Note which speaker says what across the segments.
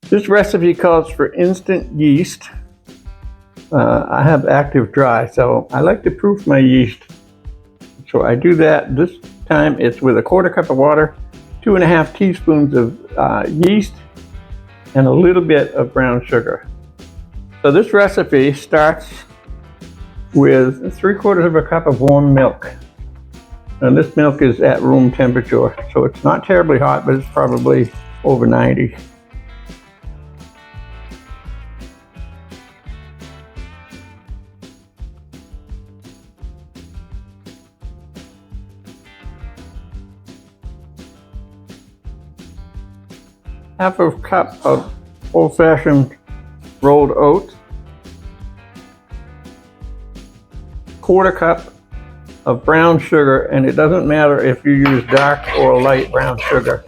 Speaker 1: This recipe calls for instant yeast. I have active dry, so I like to proof my yeast. So I do that. This time it's with a 1/4 cup of water, 2½ teaspoons of yeast, and a little bit of brown sugar. So this recipe starts with 3/4 cup of warm milk. And this milk is at room temperature, so it's not terribly hot, but it's probably over 90. Half a cup of old-fashioned rolled oats, 1/4 cup of brown sugar, and it doesn't matter if you use dark or light brown sugar.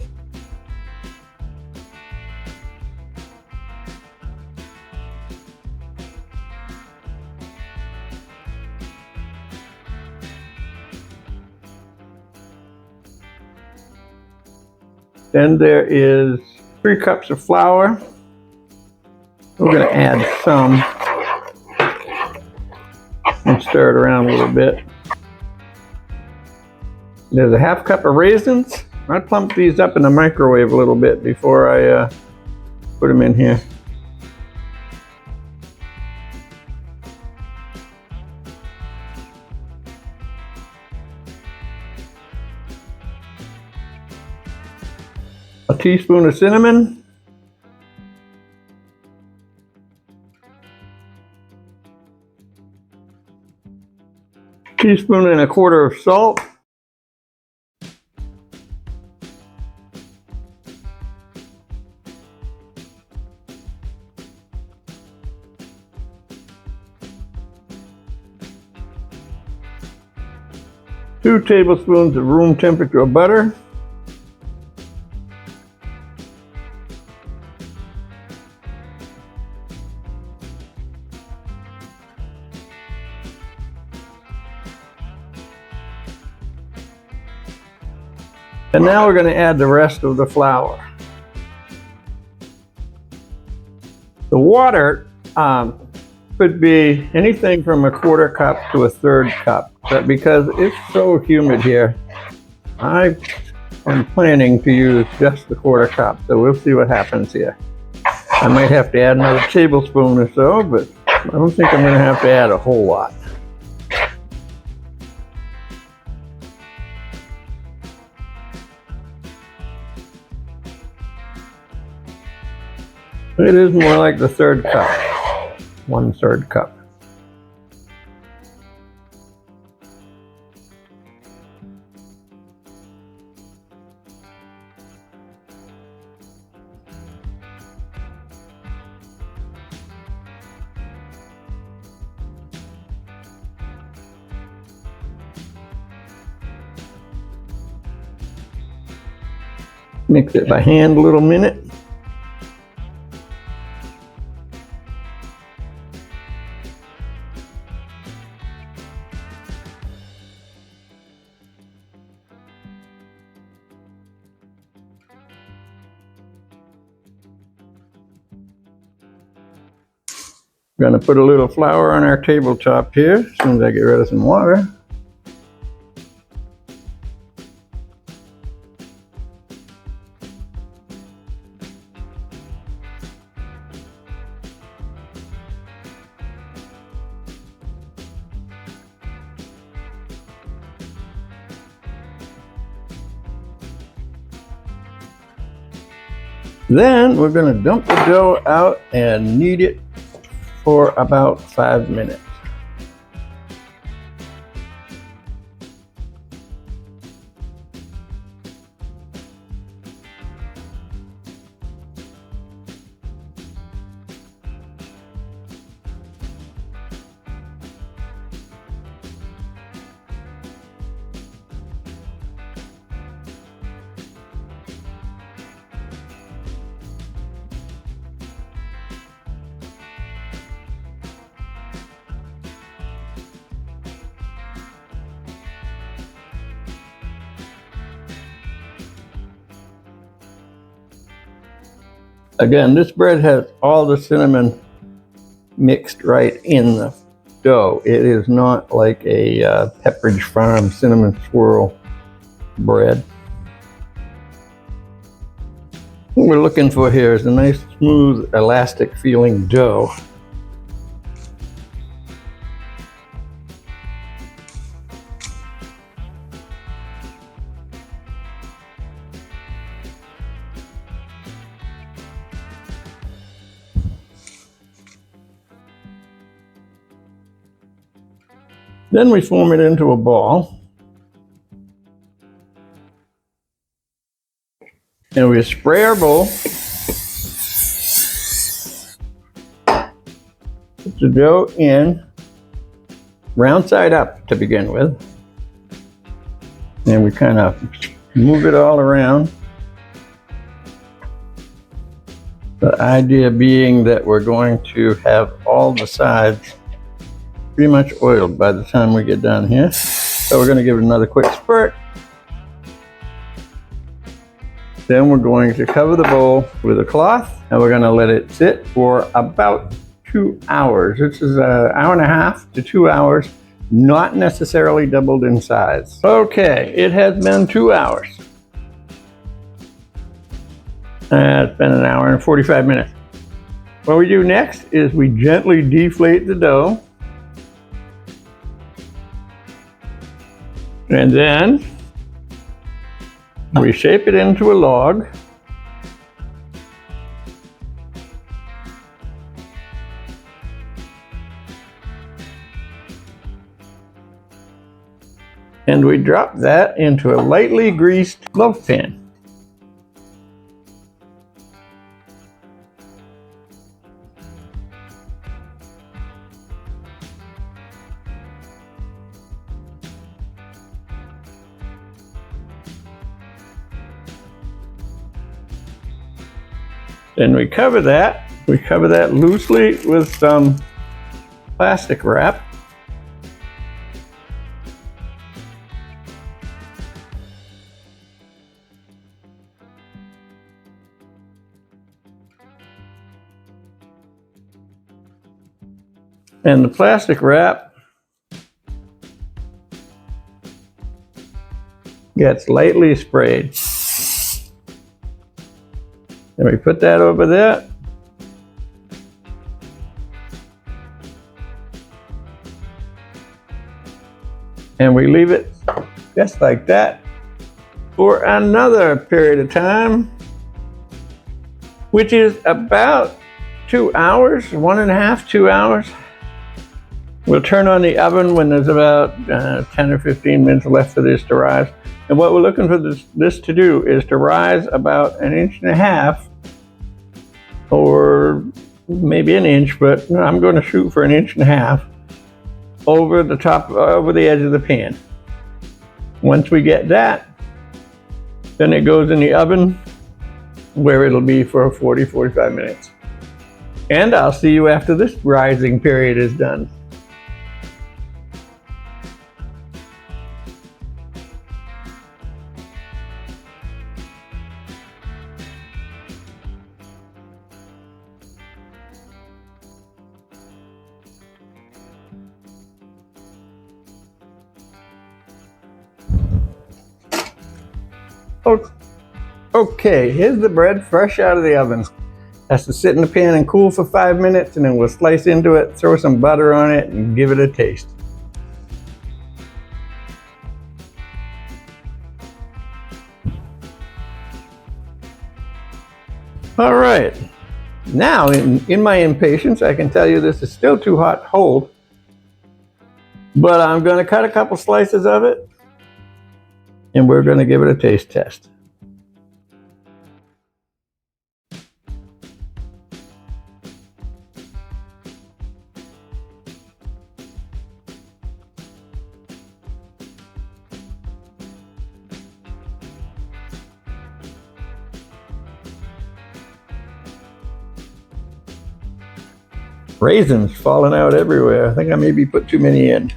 Speaker 1: Then there is 3 cups of flour. We're going to add some and stir it around a little bit. There's a 1/2 cup of raisins. I plump these up in the microwave a little bit before I put them in here. A teaspoon of cinnamon. Teaspoon and 1/4 of salt. Two tablespoons of room temperature butter. And now we're going to add the rest of the flour. The water could be anything from a 1/4 cup to a 1/3 cup, but because it's so humid here, I am planning to use just the 1/4 cup, so we'll see what happens here. I might have to add another tablespoon or so, but I don't think I'm going to have to add a whole lot. It is more like the 1/3 cup, 1/3 cup. Mix it by hand a little minute. We're going to put a little flour on our tabletop here as soon as I get rid of some water. Then we're going to dump the dough out and knead it for about 5 minutes. Again, this bread has all the cinnamon mixed right in the dough. It is not like a Pepperidge Farm cinnamon swirl bread. What we're looking for here is a nice, smooth, elastic feeling dough. Then we form it into a ball. And we spray our bowl. Put the dough in, round side up to begin with. And we kind of move it all around. The idea being that we're going to have all the sides pretty much oiled by the time we get done here. So we're going to give it another quick spurt. Then we're going to cover the bowl with a cloth and we're going to let it sit for about 2 hours. This is an hour and a half to 2 hours, not necessarily doubled in size. Okay, it has been 2 hours. It's been an hour and 45 minutes. What we do next is we gently deflate the dough. And then we shape it into a log. And we drop that into a lightly greased loaf pan. Then we cover that. We cover that loosely with some plastic wrap. And the plastic wrap gets lightly sprayed. Then we put that over there. And we leave it just like that for another period of time, which is about 2 hours, 1.5, 2 hours. We'll turn on the oven when there's about 10 or 15 minutes left for this to rise. And what we're looking for this to do is to rise about 1.5 inches or maybe 1 inch, but I'm going to shoot for 1.5 inches over the top, over the edge of the pan. Once we get that, then it goes in the oven where it'll be for 40-45 minutes. And I'll see you after this rising period is done. Okay, here's the bread fresh out of the oven. Has to sit in the pan and cool for 5 minutes, and then we'll slice into it, throw some butter on it, and give it a taste. All right, now in my impatience, I can tell you this is still too hot to hold, but I'm going to cut a couple slices of it, and we're going to give it a taste test. Raisins falling out everywhere. I think I maybe put too many in.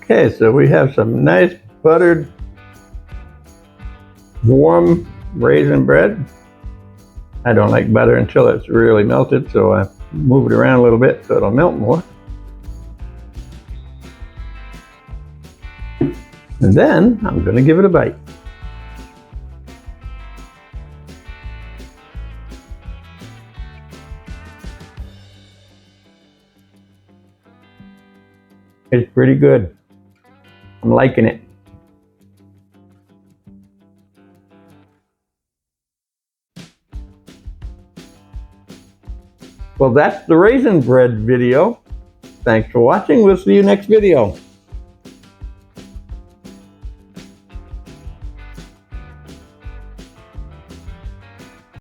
Speaker 1: Okay, so we have some nice buttered, warm raisin bread. I don't like butter until it's really melted, so I move it around a little bit so it'll melt more. And then I'm going to give it a bite. It's pretty good. I'm liking it. Well, that's the raisin bread video. Thanks for watching. We'll see you next video.